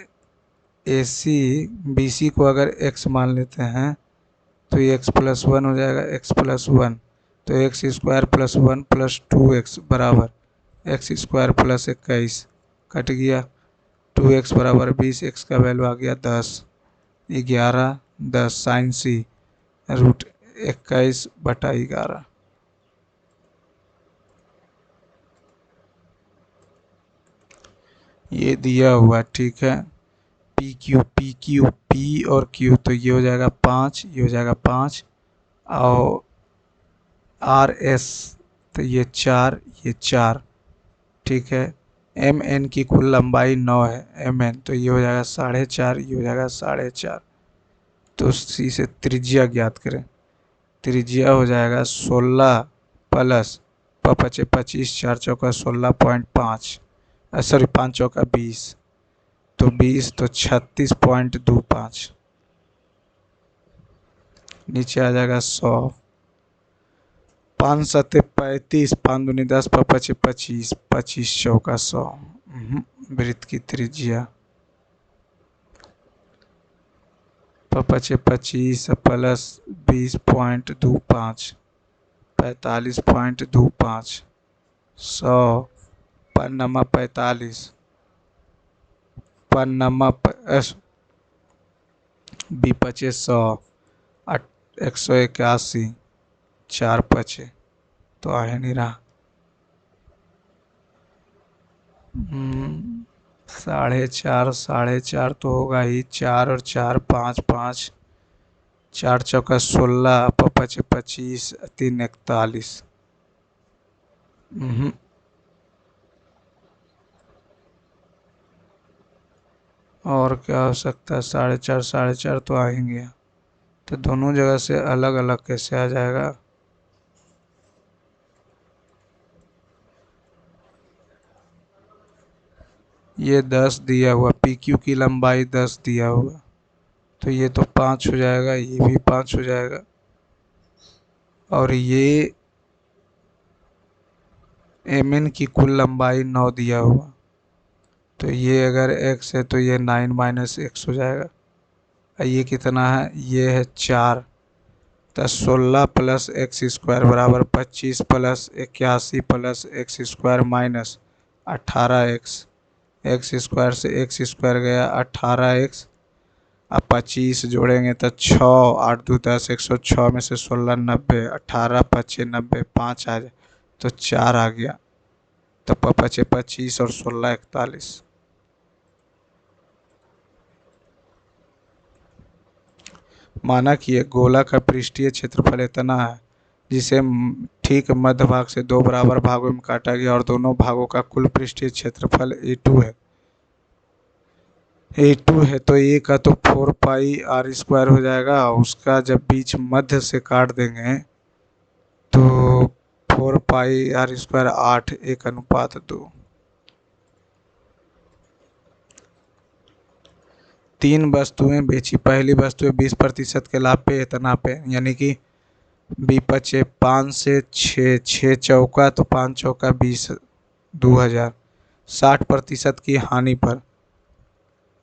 Speaker 1: ए सी बी सी को अगर एक्स मान लेते हैं तो ये x+1 हो जाएगा, x+1, तो x² प्लस 1 प्लस 2x बराबर x² प्लस 21, कट गया, 2x बराबर 20, x का वैल्यू आ गया 10, 11 10 साइन सी √21/11। ये दिया हुआ ठीक है, पी और क्यू, तो ये हो जाएगा 5, ये हो जाएगा 5, और आर एस तो ये 4, ये 4, ठीक है। एम एन की कुल लंबाई 9 है, एम एन, तो ये हो जाएगा 4.5, ये हो जाएगा 4.5। तो सी से त्रिज्या ज्ञात करें। त्रिज्या हो जाएगा 16 प्लस पचे 25, 4 चौका 16.5, सॉरी 5 चौका 20, तो 20 तो 36.25, नीचे आ जाएगा 100। 5 सत्ते 35, 5 दूनी 10, पचे 25, 25 चौका 100। वृत्त की त्रिज्या पचे 25 प्लस 20.25, 45.25, 100, पन्नमा 45, पन्नमा बी पचे 100, 181, 4 पचे, तो आ नहीं रहा। 4.5, 4.5 तो होगा ही, 4 और 4 5 5, 4 चौका 16, पचे 25, 3 41। और क्या हो सकता है? 4.5, 4.5 तो आएंगे, तो दोनों जगह से अलग अलग कैसे आ जाएगा? ये 10 दिया हुआ, पी क्यू की लंबाई 10 दिया हुआ, तो ये तो 5 हो जाएगा, ये भी 5 हो जाएगा, और ये एम एन की कुल लंबाई 9 दिया हुआ, तो ये अगर x है तो ये 9 माइनस x हो जाएगा। ये कितना है? ये है 4, तो 16 प्लस एक्स स्क्वायर बराबर 25 plus 81 plus x square minus 18x। X square से एक्स स्क्वायर गया 18x, अब 25 जोड़ेंगे तो 6, 8 2 10, 106 में से 16 90, 18 पचे 90, 5 आ जाए तो 4 आ गया, तो पचे 25 और 16 41। माना कि एक गोला का पृष्ठीय क्षेत्रफल इतना है जिसे ठीक मध्य भाग से 2 बराबर भागों में काटा गया, और दोनों भागों का कुल पृष्ठीय क्षेत्रफल A2 है। A2 है तो A का तो 4 पाई आर स्क्वायर हो जाएगा, उसका जब बीच मध्य से काट देंगे तो 4 पाई आर स्क्वायर 8, 1:2। 3 वस्तुएं बेची, पहली वस्तु 20% के लाभ पे इतना पे, यानी कि बी पचे 5 से 6, 6 चौका तो 5 चौका 20, 2000। 60% की हानि पर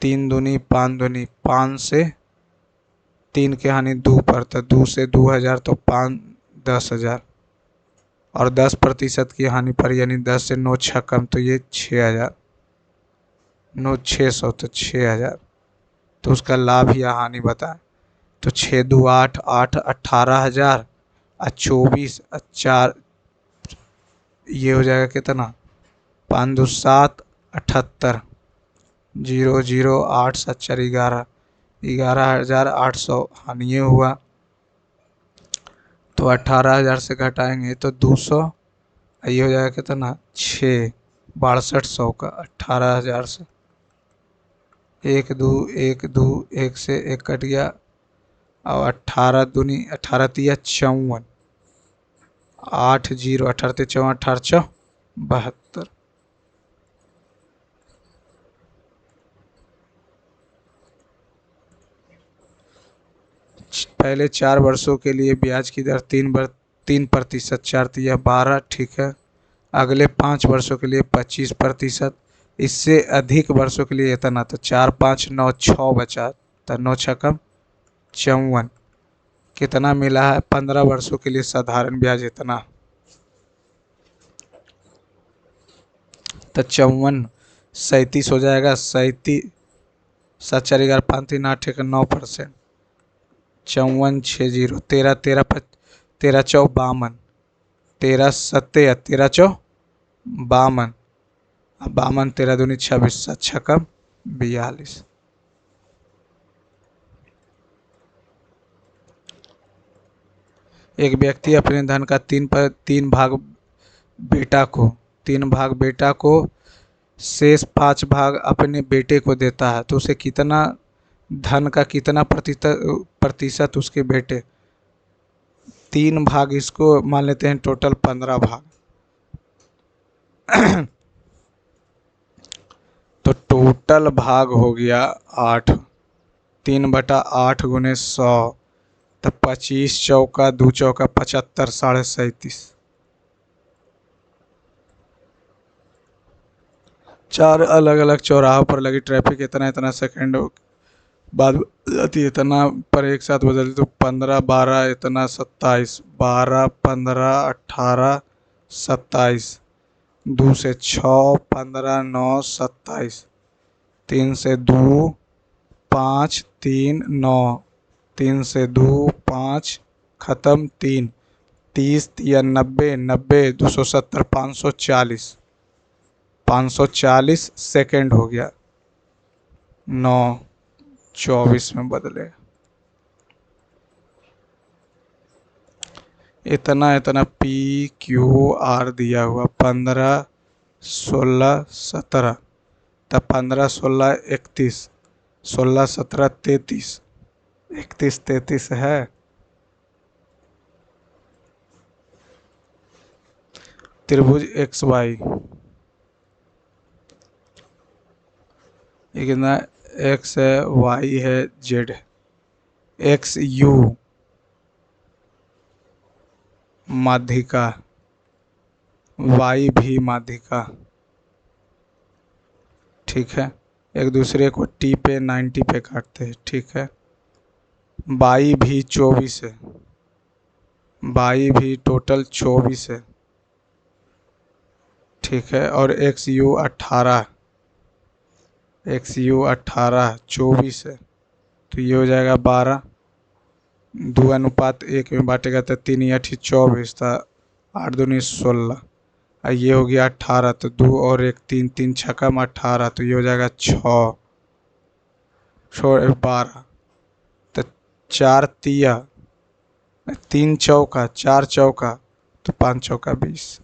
Speaker 1: 3 दूनी 5 दूनी 5 से 3 की हानि 2 पर, तो 2 से 2000 तो 5 10,000, और 10% की हानि पर यानी 10 से 9 6 कम, तो ये 6000, 9 600 तो 6000, तो उसका लाभ या हानि बताएं। तो 6 2 8, 8 18,000, 24 4, ये हो जाएगा कितना? 5 2 7, 78, 0 0 8 7 4 11, 11,800 हानि हुआ, तो 18,000 से घटाएंगे तो 200, ये हो जाएगा कितना? 6 6200 का 18,000 से, 1 2 1 2, 1 से 1 कट गया, और 18 दूनी 18 तिया 54, 8 0 18 ते 54, 18 72। पहले 4 वर्षों के लिए ब्याज की दर 3%, 4 तिया 12, ठीक है। अगले 5 वर्षों के लिए 25%, इससे अधिक वर्षों के लिए इतना, तो 4 5 9 6 बचा, तो 9 छकम 54। कितना मिला है? 15 वर्षों के लिए साधारण ब्याज इतना, तो 54 37 हो जाएगा। 37 7 4 11 5 3 8 1 9%, 54 6 0, 13 13 13 4 52, 13 7 13 4 52, 52 13 दूनी 26, 7 छकम 42। एक व्यक्ति अपने धन का बेटा को तीन भाग बेटा को शेष 5 भाग अपने बेटे को देता है, तो उसे कितना धन का कितना प्रतिशत उसके बेटे, 3 भाग, इसको मान लेते हैं टोटल 15 भाग। तो टोटल भाग हो गया 8, 3/8 गुने 100, तो 25 चौका 2 चौका 75, 37.5। 4 अलग अलग चौराहों पर लगी ट्रैफिक इतना इतना सेकंड बाद जाती है, इतना पर एक साथ बदलती, तो 15 12 इतना 27, 12 15 18 27, 2 से 6 15 9 27, 3 से 2 5 3 9, 3 से 2 5 खत्म 3, 30 या 90 90 270 540, 540 सेकेंड हो गया। 9 24 में बदले, इतना इतना पी क्यू आर दिया हुआ 15 16 17, तब 15 16 31, 16 17 33, 31 33 है। त्रिभुज एक्स वाई, ये कितना, एक्स है वाई है जेड है, एक्स यू माध्यिका, वाई भी माध्यिका, ठीक है। एक दूसरे को टी पे 90 पे काटते हैं, ठीक है। बाई भी 24 है, बाई भी टोटल 24 है, ठीक है। और एक्स यू 18, एक्स यू 18 24 है, तो ये हो जाएगा 12, 2:1 में बांटेगा तो 3 8 24 था, 8 दूनी 16, ये हो गया 18, तो 2 और 1 3 3 छक्का 18, तो ये हो जाएगा 6 12, तो 4 तिया 3 चौका 4 चौका, तो 5 चौका 20।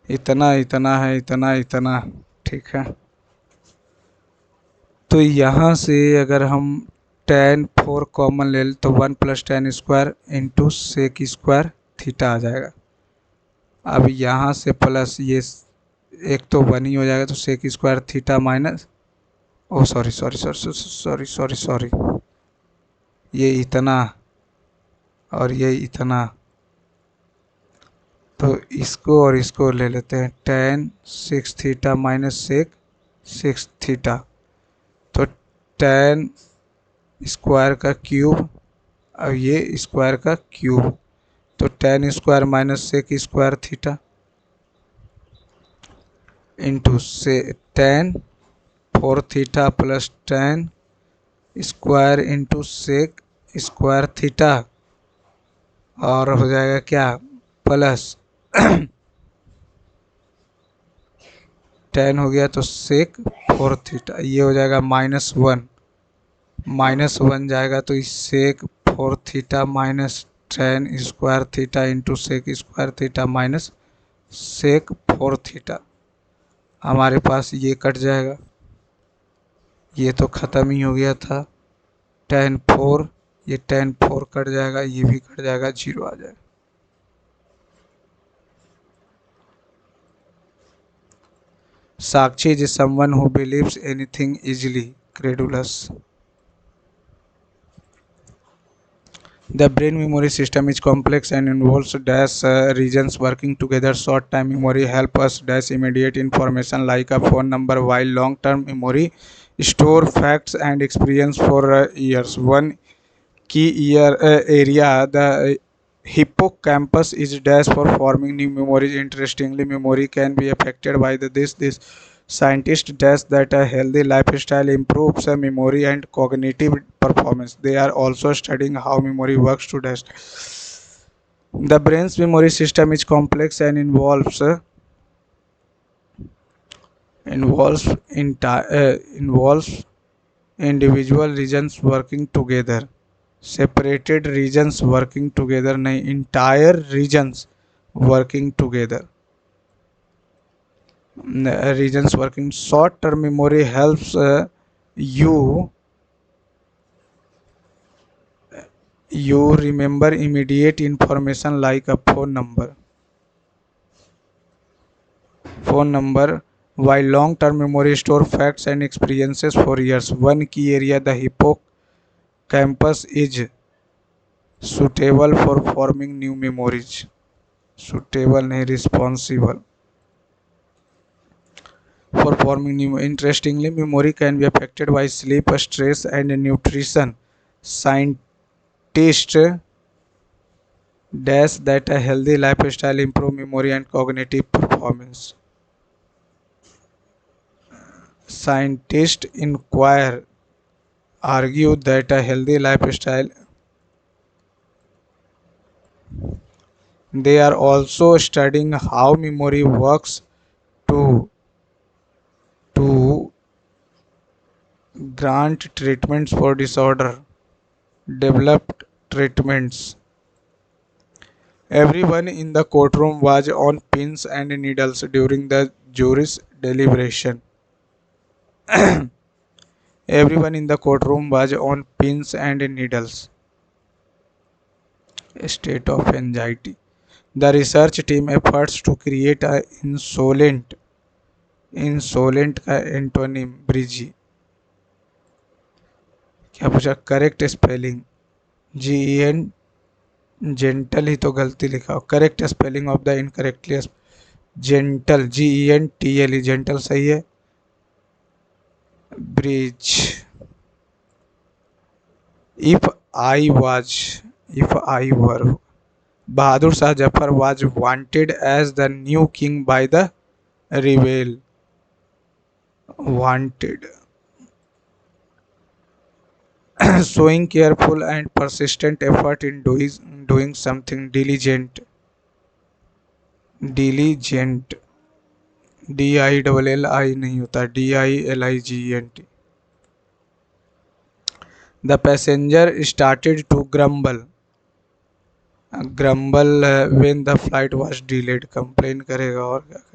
Speaker 1: इतना इतना है, इतना इतना, ठीक है। तो यहाँ से अगर हम tan 4 कॉमन ले लें तो 1 + tan square into sec square theta आ जाएगा। अब यहाँ से प्लस ये एक तो 1 ही हो जाएगा, तो sec square theta minus, oh sorry sorry sorry sorry sorry sorry, ये इतना और ये इतना, तो इसको और इसको ले लेते हैं, tan 6 theta minus sec 6 theta, तो tan स्क्वायर का क्यूब और ये स्क्वायर का क्यूब, तो tan square minus sec square theta into से tan 4 theta plus tan square into sec square theta, और हो जाएगा क्या प्लस tan हो गया तो सेक 4 थीटा, ये हो जाएगा -1, -1 जाएगा तो इस sec 4 theta minus tan square theta into sec square theta minus sec 4 theta, हमारे पास ये कट जाएगा, ये तो ख़त्म ही हो गया था। tan 4, ये tan 4 कट जाएगा, ये भी कट जाएगा, 0 आ जाएगा। Sakshi is someone who believes anything easily, credulous. The brain memory system is complex and involves dash regions working together. Short-time memory help us dash immediate information like a phone number, while long-term memory store facts and experience for years. One key area, the hippocampus, is dash for forming new memories. Interestingly, memory can be affected by this. Scientists dash that a healthy lifestyle improves memory and cognitive performance. They are also studying how memory works to dash. The brain's memory system is complex and involves individual regions working together. Separated regions working together नहीं, entire regions working together. Regions working. Short term memory helps you remember immediate information like a phone number, while long term memory store facts and experiences for years. One key area, the hippocampus, is suitable for forming new memories. Suitable नहीं, responsible for forming new. Interestingly, memory can be affected by sleep, stress, and nutrition. Scientists dash that a healthy lifestyle improve memory and cognitive performance. Scientists argue that a healthy lifestyle. They are also studying how memory works to to grant treatments for disorder. Developed treatments. Everyone in the courtroom was on pins and needles during the jury's deliberation. Everyone in the courtroom was on pins and needles. A state of anxiety. The research team efforts to create a insolent का antonym breezy. क्या पूछा? Correct spelling. GEN gentle ही तो गलती लिखा. Correct spelling of the incorrectly gentle. GENTLE gentle सही है. Bridge. If I were. Bahadur Shah Zafar was wanted as the new king by the rebel. Wanted. Showing careful and persistent effort in doing something. Diligent. DILLI नहीं होता. DILIGENT. The passenger started to grumble when the flight was delayed. Complain करेगा और क्या करेगा.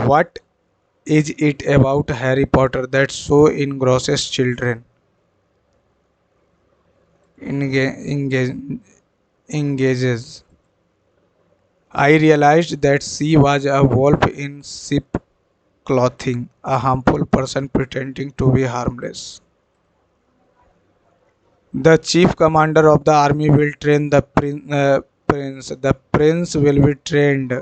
Speaker 1: What is it about Harry Potter that so engrosses children? Engages. I realized that she was a wolf in sheep clothing, a harmful person pretending to be harmless. The chief commander of the army will train the prince. The prince will be trained.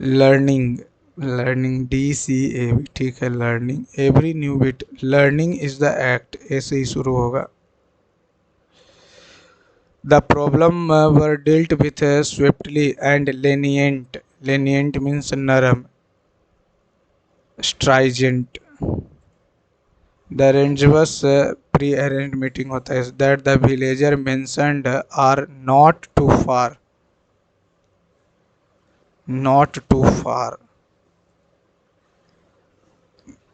Speaker 1: Learning. DCAV. ठीक है. Learning. Every new bit. Learning is the act. ऐसे ही शुरू होगा. The problem were dealt with swiftly and lenient. Lenient means naram. Stringent. The arrangeous pre-arranged meeting होता है that the villager mentioned are not too far. Not too far.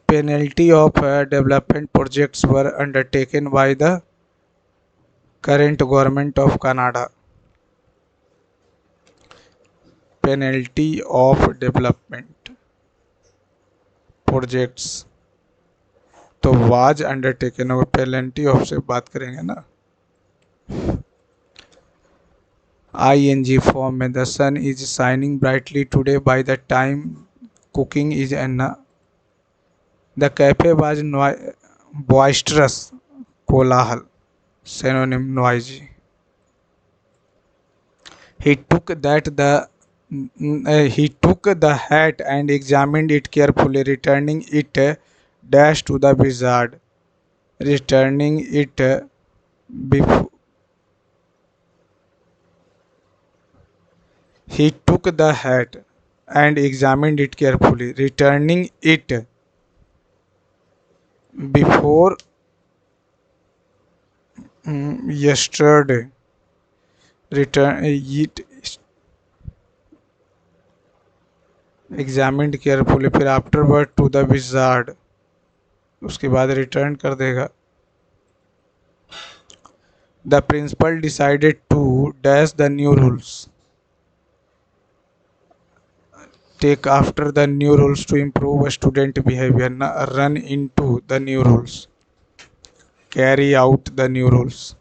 Speaker 1: Penalty of development projects were undertaken by the current government of Canada. Penalty of development projects तो was undertaken और penalty of से बात करेंगे ना. ING form में the sun is shining brightly today by the time cooking is an. The cafe was boisterous कोलाहल. Synonym noisy. He took the hat and examined it carefully, returning it dash to the wizard. Returning it before. He took the hat and examined it carefully, returning it before yesterday. Return it examined carefully, फिर afterward to the wizard, उसके बाद रिटर्न कर देगा। The principal decided to dash the new rules, take after the new rules to improve student behaviour, run in to the new rules, carry out the new rules.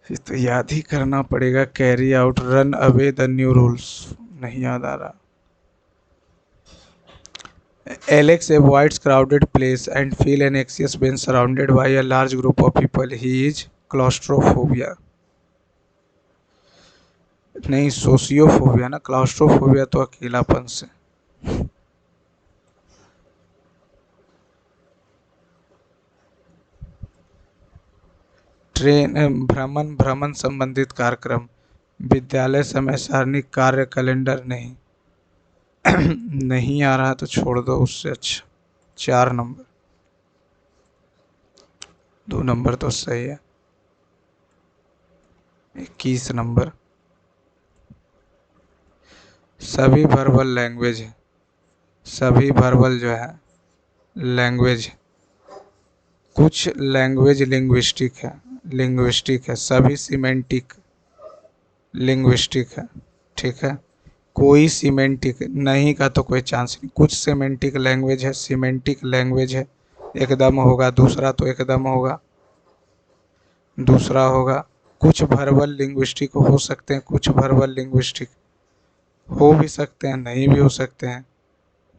Speaker 1: ये तो याद ही करना पड़ेगा, carry out, run away the new rules, नहीं याद आ रहा। Alex avoids crowded place and feel anxious when surrounded by a large group of people. He is claustrophobia. नहीं, सोशियोफोबिया ना, क्लास्ट्रोफोबिया तो अकेलापन से। ट्रेन भ्रमण, भ्रमण संबंधित कार्यक्रम, विद्यालय समय सारणी, कार्य कैलेंडर नहीं। नहीं आ रहा तो छोड़ दो, उससे अच्छा 4 नंबर, 2 नंबर तो सही है। 21 नंबर, सभी वर्बल लैंग्वेज है, सभी वर्बल जो है लैंग्वेज, कुछ लैंग्वेज लिंग्विस्टिक है, लिंग्विस्टिक है, सभी सीमेंटिक लिंग्विस्टिक है, ठीक है। कोई सीमेंटिक नहीं का तो कोई चांस नहीं, कुछ सीमेंटिक लैंग्वेज है, सीमेंटिक लैंग्वेज है, एकदम होगा, दूसरा तो एकदम होगा, दूसरा होगा। कुछ वर्बल लिंग्विस्टिक हो सकते हैं, कुछ वर्बल लिंग्विस्टिक हो भी सकते हैं, नहीं भी हो सकते हैं,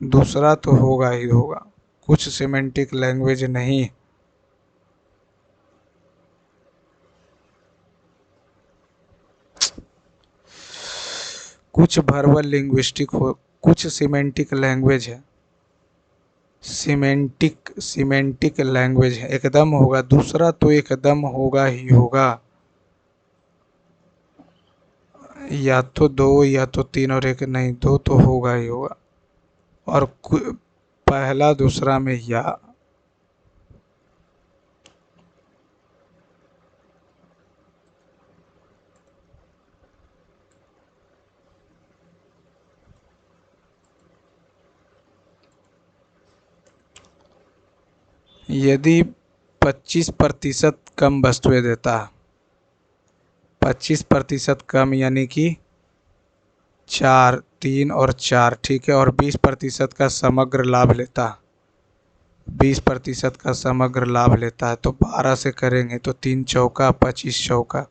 Speaker 1: दूसरा तो होगा ही होगा। कुछ सीमेंटिक लैंग्वेज नहीं, कुछ वर्बल लिंग्विस्टिक हो, कुछ सीमेंटिक लैंग्वेज है, सीमेंटिक सीमेंटिक लैंग्वेज है, एकदम होगा, दूसरा तो एकदम होगा ही होगा। या तो 2 या तो 3 और एक नहीं, 2 तो होगा ही होगा। और पहला दूसरा में या, यदि 25% कम वस्तुएं देता है, 25% कम यानी कि 4, 3 और 4, ठीक है, और 20% का समग्र लाभ लेता है, 20% का समग्र लाभ लेता है, तो 12 से करेंगे तो 3 चौका 25 चौका,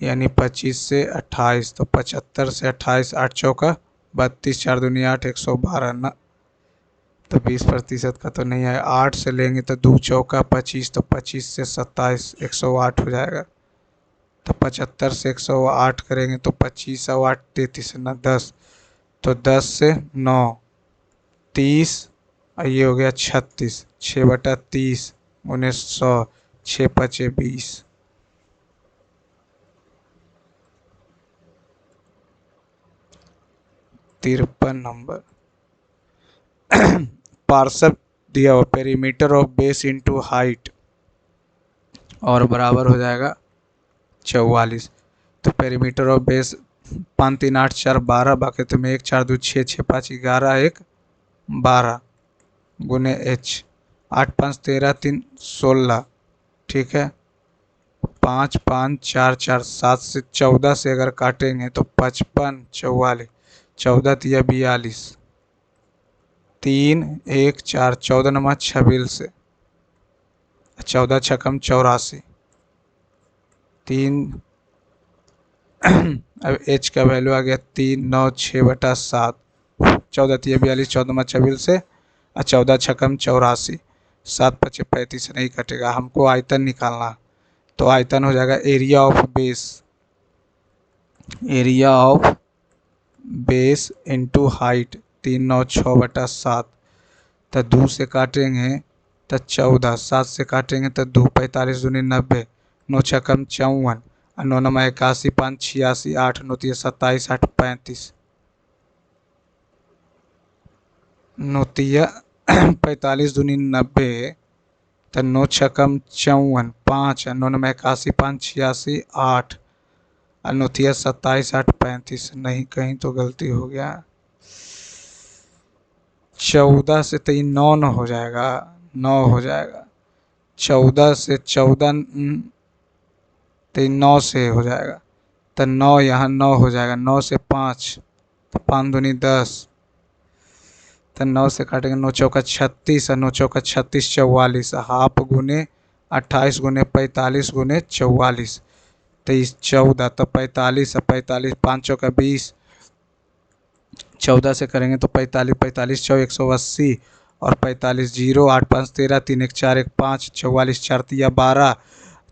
Speaker 1: यानी 25 से 28, तो 75 से 28, 8 चौका 32, 4 दूनी 8, 112 ना, तो 20% का तो नहीं है। 8 से लेंगे तो 2 चौका 25, तो 25 से 27, 108 हो जाएगा। तो 75 से 108 करेंगे तो 25 और 8 33 ना 10, तो 10 से 9 30, और ये हो गया 36, 6/30 1900, 6×5 = 20। 53 नंबर, पार्सर दिया हुआ, perimeter of base into height, और बराबर हो जाएगा 44। तो पेरीमीटर ऑफ बेस 5 3 8 4 12, बाकी तुम्हें 1 4 2 6 6 5 11 1 12 गुने h, 8 5 13 3 16, ठीक है। 5 5 4 4 7 से 14 से अगर काटेंगे तो 55 44, 14 तिया 42, 3 1 4, 14 नमा 26 से, 14 छकम 84, 3 अब h का वैल्यू आ गया 3 9 6/7, 14 तिया 42, 14 मा 26 से, और 14 छकम 84, 7 5 35 नहीं कटेगा, हमको आयतन निकालना, तो आयतन हो जाएगा area of base, area of base into height, 3 9 6/7, तो 2 से काटेंगे तो 14, 7 से काटेंगे तो 2, 45 दूनी 90, 9 छकम 54, 9 नमा 81, 5 86, 8 9 तिया 27, 8 35, 9 तिया 45 दूनी 90, तो 9 छकम 54, 5 9 में 81, 5 86, 8 अनुथिया 27, 8 35। नहीं, कहीं तो गलती हो गया। 14 से तो ये 9 न हो जाएगा, 9 हो जाएगा। 14 से 14 तो 9 से हो जाएगा। तो 9 यहाँ 9 हो जाएगा। 9 से 5 तो 5 दूनी 10। तो 9 से काटेंगे, 9 चौका 36 और 9 चौका 36 44। हाफ गुने 28 गुने 45 गुने 44, 23 14। तो 45 और 45, 5 चौका 20। 14 से करेंगे तो 45 45 चौ 180 और 45 जीरो 8 5 13 3 1 4 1 5 44 4 तिया 12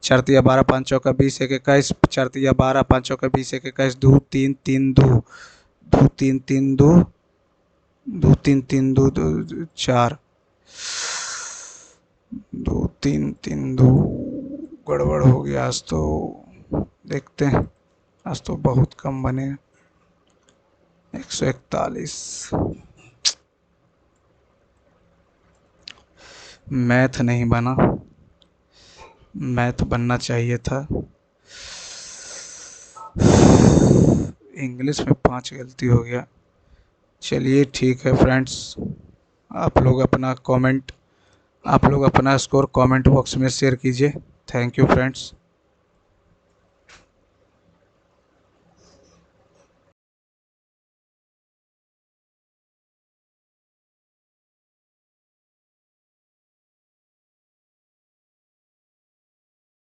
Speaker 1: 4 तिया 12 5 चौका 20 1 21 4 तिया 12 5 चौका 20 1 21 2 3 3 2 2 3 3 2 2 3 3 2 2 4 2 3 3 2। गड़बड़ हो गया आज तो। देखते हैं, आज तो बहुत कम बने। 141। मैथ नहीं बना, मैथ बनना चाहिए था। इंग्लिश में 5 गलती हो गया। चलिए ठीक है फ्रेंड्स, आप लोग अपना कमेंट, आप लोग अपना स्कोर कमेंट बॉक्स में शेयर कीजिए। Thank you friends.